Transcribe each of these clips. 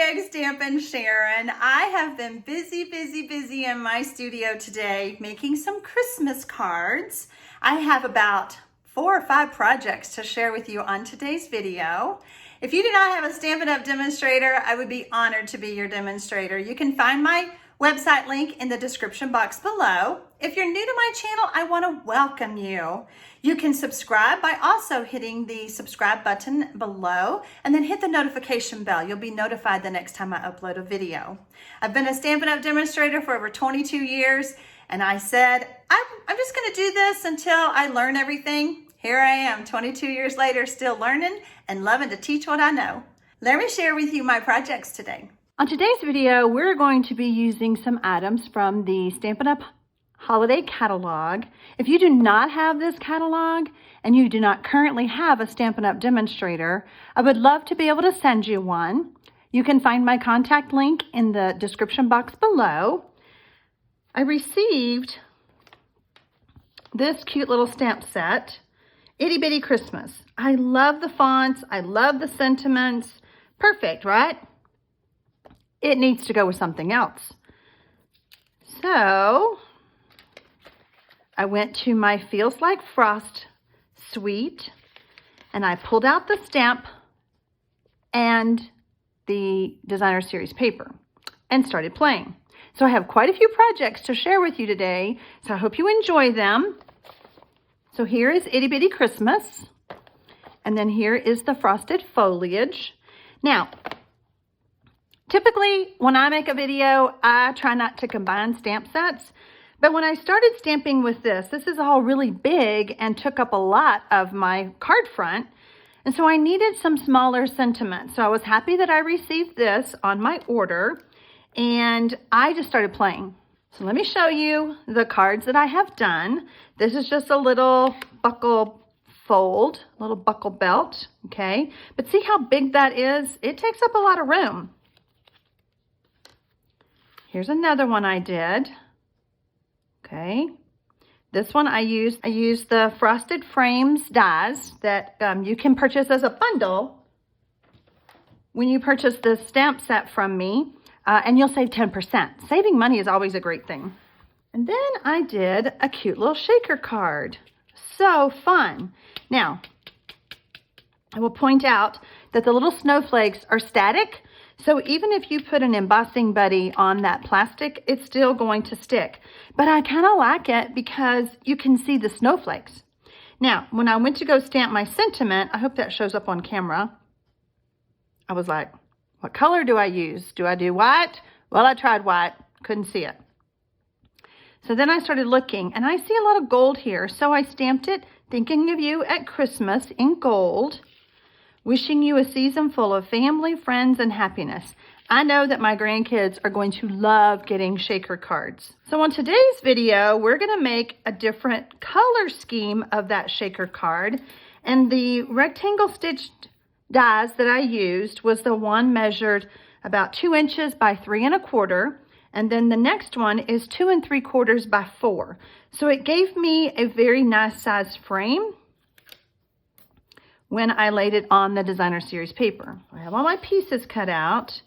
TxStampin Sharon. I have been busy in my studio today making some Christmas cards. I have about 4 or 5 projects to share with you on today's video. If you do not have a Stampin' Up! Demonstrator, I would be honored to be your demonstrator. You can find my website link in the description box below. If you're new to my channel, I want to welcome you. You can subscribe by also hitting the subscribe button below and then hit the notification bell. You'll be notified the next time I upload a video. I've been a Stampin' Up! Demonstrator for over 22 years, and I said, I'm just going to do this until I learn everything. Here I am, 22 years later, still learning and loving to teach what I know. Let me share with you my projects today. On today's video, we're going to be using some items from the Stampin' Up! Holiday Catalog. If you do not have this catalog and you do not currently have a Stampin' Up! Demonstrator, I would love to be able to send you one. You can find my contact link in the description box below. I received this cute little stamp set, Itty Bitty Christmas. I love the fonts. I love the sentiments. Perfect, right? It needs to go with something else. So I went to my Feels Like Frost suite and I pulled out the stamp and the designer series paper and started playing. So I have quite a few projects to share with you today, so I hope you enjoy them. So here is Itty Bitty Christmas, and then here is the frosted foliage. Now, typically, when I make a video, I try not to combine stamp sets. But when I started stamping with this is all really big and took up a lot of my card front. And so I needed some smaller sentiments. So I was happy that I received this on my order. And I just started playing. So let me show you the cards that I have done. This is just a little buckle fold, little buckle belt, okay? But see how big that is? It takes up a lot of room. Here's another one I did. Okay. This one I used the Frosted Frames dies that you can purchase as a bundle when you purchase the stamp set from me, and you'll save 10%. Saving money is always a great thing. And then I did a cute little shaker card. So fun. Now, I will point out that the little snowflakes are static. So even if you put an embossing buddy on that plastic, it's still going to stick. But I kind of like it because you can see the snowflakes. Now, when I went to go stamp my sentiment, I hope that shows up on camera. I was like, what color do I use? Do I do white? Well, I tried white, couldn't see it. So then I started looking, and I see a lot of gold here. So I stamped it, thinking of you at Christmas in gold. Wishing you a season full of family, friends, and happiness. I know that my grandkids are going to love getting shaker cards. So on today's video, we're going to make a different color scheme of that shaker card. And the rectangle stitched dies that I used was the one measured about 2 inches by 3 1/4. And then the next one is 2 3/4 by 4. So it gave me a very nice size frame when I laid it on the designer series paper. I have all my pieces cut out.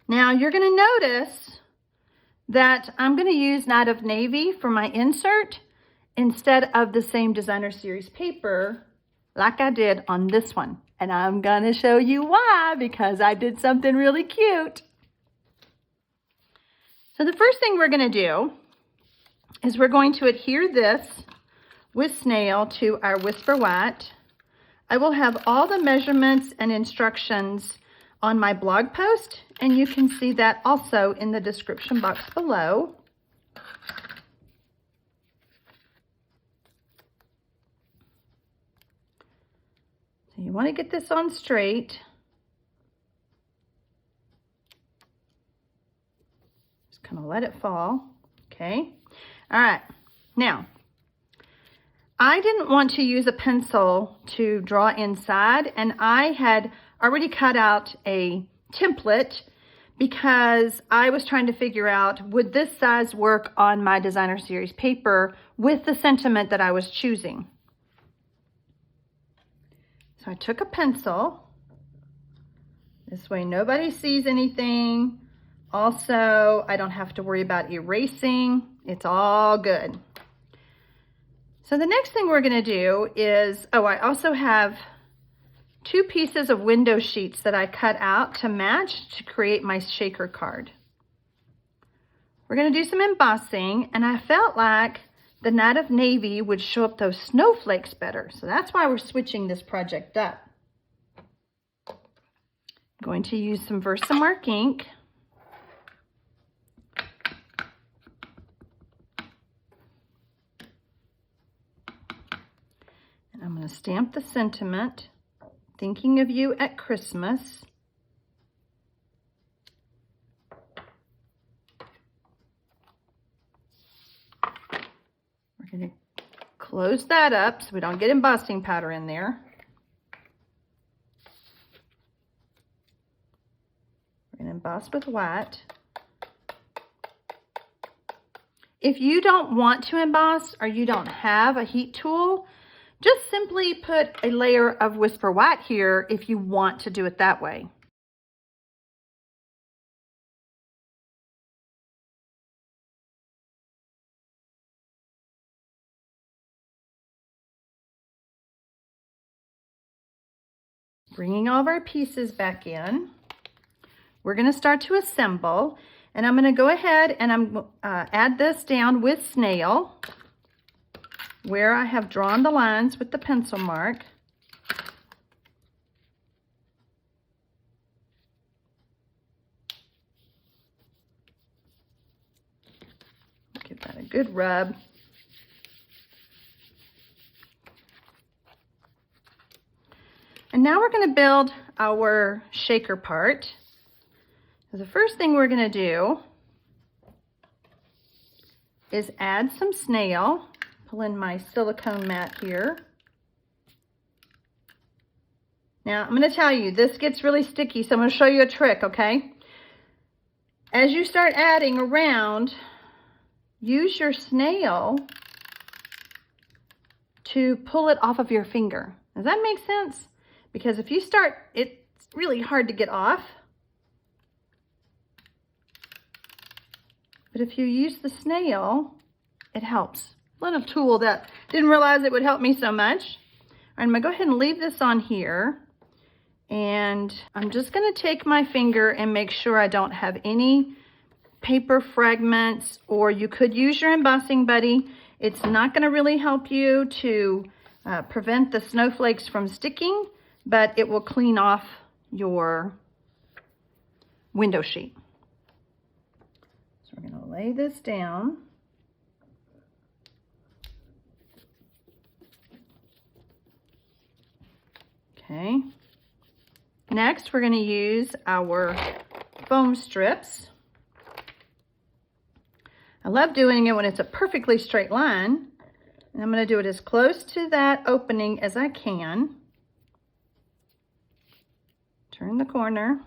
Now you're going to notice that I'm going to use Night of Navy for my insert instead of the same designer series paper like I did on this one. And I'm going to show you why, because I did something really cute. So the first thing we're going to do is we're going to adhere this with snail to our Whisper White. I will have all the measurements and instructions on my blog post, and you can see that also in the description box below. So you want to get this on straight. Just kind of let it fall, okay? All right, now, I didn't want to use a pencil to draw inside, and I had already cut out a template because I was trying to figure out, would this size work on my designer series paper with the sentiment that I was choosing? So I took a pencil. This This way nobody sees anything. Also, I don't have to worry about erasing. It's all good. So the next thing we're gonna do is, oh, I also have 2 pieces of window sheets that I cut out to match to create my shaker card. We're gonna do some embossing, and I felt like the Night of Navy would show up those snowflakes better. So that's why we're switching this project up. I'm going to use some Versamark ink. And I'm going to stamp the sentiment, thinking of you at Christmas. We're going to close that up so we don't get embossing powder in there. We're going to emboss with white. If you don't want to emboss or you don't have a heat tool, just simply put a layer of Whisper White here if you want to do it that way. Bringing all of our pieces back in, we're going to start to assemble, and I'm going to go ahead and add this down with snail where I have drawn the lines with the pencil mark. Give that a good rub. And now we're going to build our shaker part. So the first thing we're going to do is add some snail. Pull in my silicone mat here. Now I'm going to tell you, this gets really sticky, so I'm going to show you a trick, okay? As you start adding around, use your snail to pull it off of your finger. Does that make sense? Because if you start, it's really hard to get off. But if you use the snail, it helps. Little tool that didn't realize it would help me so much. I'm gonna go ahead and leave this on here. And I'm just gonna take my finger and make sure I don't have any paper fragments, or you could use your embossing buddy. It's not gonna really help you to prevent the snowflakes from sticking, but it will clean off your window sheet. So we're going to lay this down. Okay. Next, we're going to use our foam strips. I love doing it when it's a perfectly straight line. And I'm going to do it as close to that opening as I can. Turn the corner.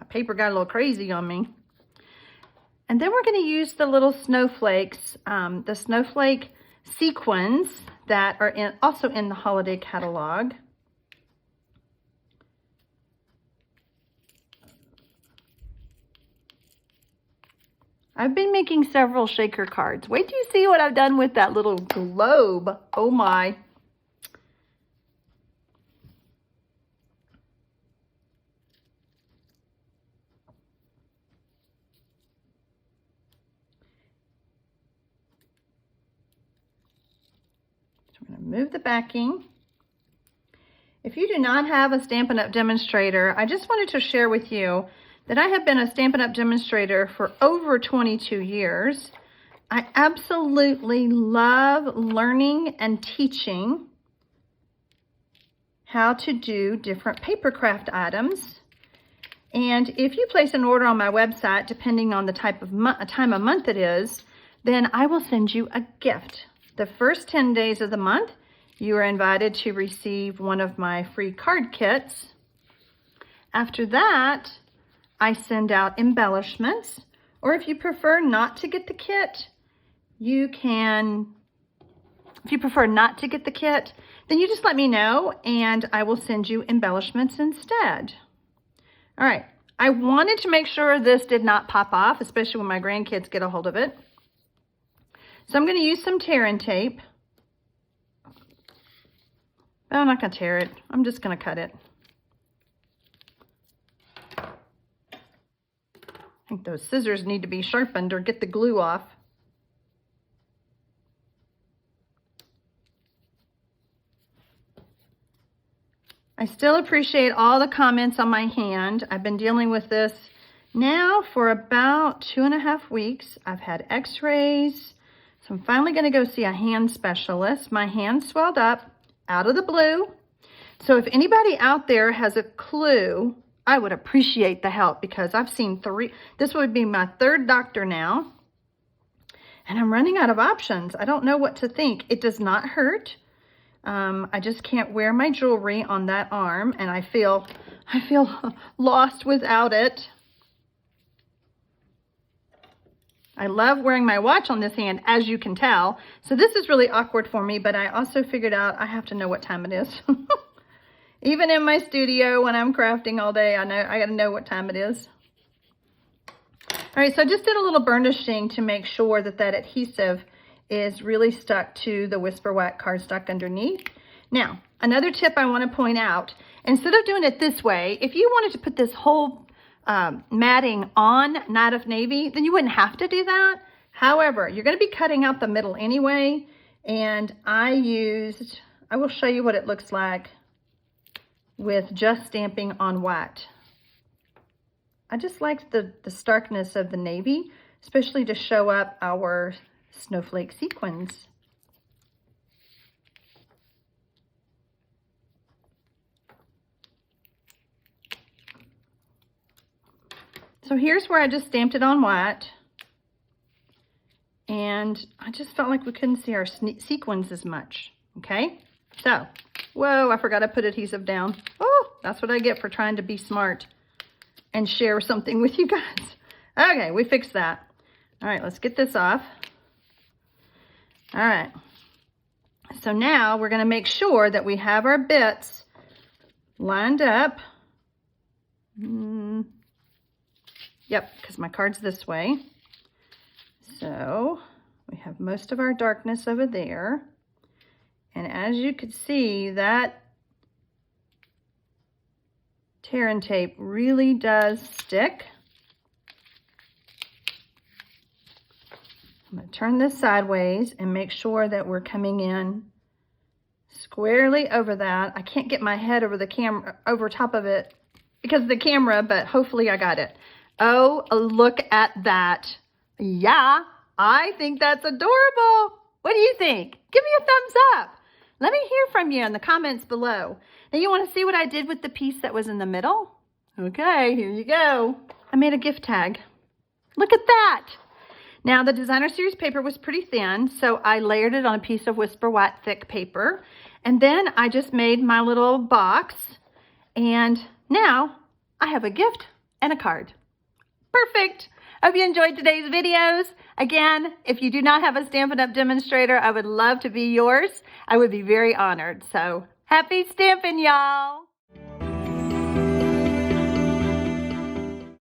Paper got a little crazy on me. And then we're going to use the little snowflakes, the Snowflake Sequins that are also in the holiday catalog. I've been making several shaker cards. Wait till you see what I've done with that little globe. Oh my. I'm going to move the backing. If you do not have a Stampin' Up! Demonstrator, I just wanted to share with you that I have been a Stampin' Up! Demonstrator for over 22 years. I absolutely love learning and teaching how to do different paper craft items. And if you place an order on my website, depending on the time of month it is, then I will send you a gift. The first 10 days of the month, you are invited to receive one of my free card kits. After that, I send out embellishments, or if you prefer not to get the kit, you can, if you prefer not to get the kit, then you just let me know and I will send you embellishments instead. All right, I wanted to make sure this did not pop off, especially when my grandkids get a hold of it. So I'm going to use some tear-in tape. But I'm not going to tear it. I'm just going to cut it. I think those scissors need to be sharpened or get the glue off. I still appreciate all the comments on my hand. I've been dealing with this now for about 2.5 weeks. I've had x-rays, so I'm finally going to go see a hand specialist. My hand swelled up out of the blue. So if anybody out there has a clue, I would appreciate the help because I've seen 3. This would be my 3rd doctor now. And I'm running out of options. I don't know what to think. It does not hurt. I just can't wear my jewelry on that arm, and I feel lost without it. I love wearing my watch on this hand, as you can tell. So this is really awkward for me, but I also figured out I have to know what time it is. Even in my studio when I'm crafting all day, I gotta know what time it is. All right, so I just did a little burnishing to make sure that that adhesive is really stuck to the Whisper Wax cardstock underneath. Now, another tip I want to point out, instead of doing it this way, if you wanted to put this whole matting on Night of Navy, then you wouldn't have to do that. However, you're going to be cutting out the middle anyway, and I will show you what it looks like with just stamping on white. I just like the starkness of the navy, especially to show up our Snowflake Sequins. So here's where I just stamped it on white. And I just felt like we couldn't see our sequins as much. Okay, so, whoa, I forgot I put adhesive down. Oh, that's what I get for trying to be smart and share something with you guys. Okay, we fixed that. All right, let's get this off. All right, so now we're going to make sure that we have our bits lined up. Yep, because my card's this way. So we have most of our darkness over there. And as you can see, that tear-in tape really does stick. I'm going to turn this sideways and make sure that we're coming in squarely over that. I can't get my head over the camera, over top of it because of the camera, but hopefully I got it. Oh, look at that. Yeah, I think that's adorable. What do you think? Give me a thumbs up. Let me hear from you in the comments below. Now you want to see what I did with the piece that was in the middle? Okay, here you go. I made a gift tag. Look at that. Now, the designer series paper was pretty thin, so I layered it on a piece of Whisper White thick paper. And then I just made my little box. And now I have a gift and a card. Perfect. Hope you enjoyed today's videos. Again, if you do not have a Stampin' Up! Demonstrator, I would love to be yours. I would be very honored. So, happy stamping, y'all.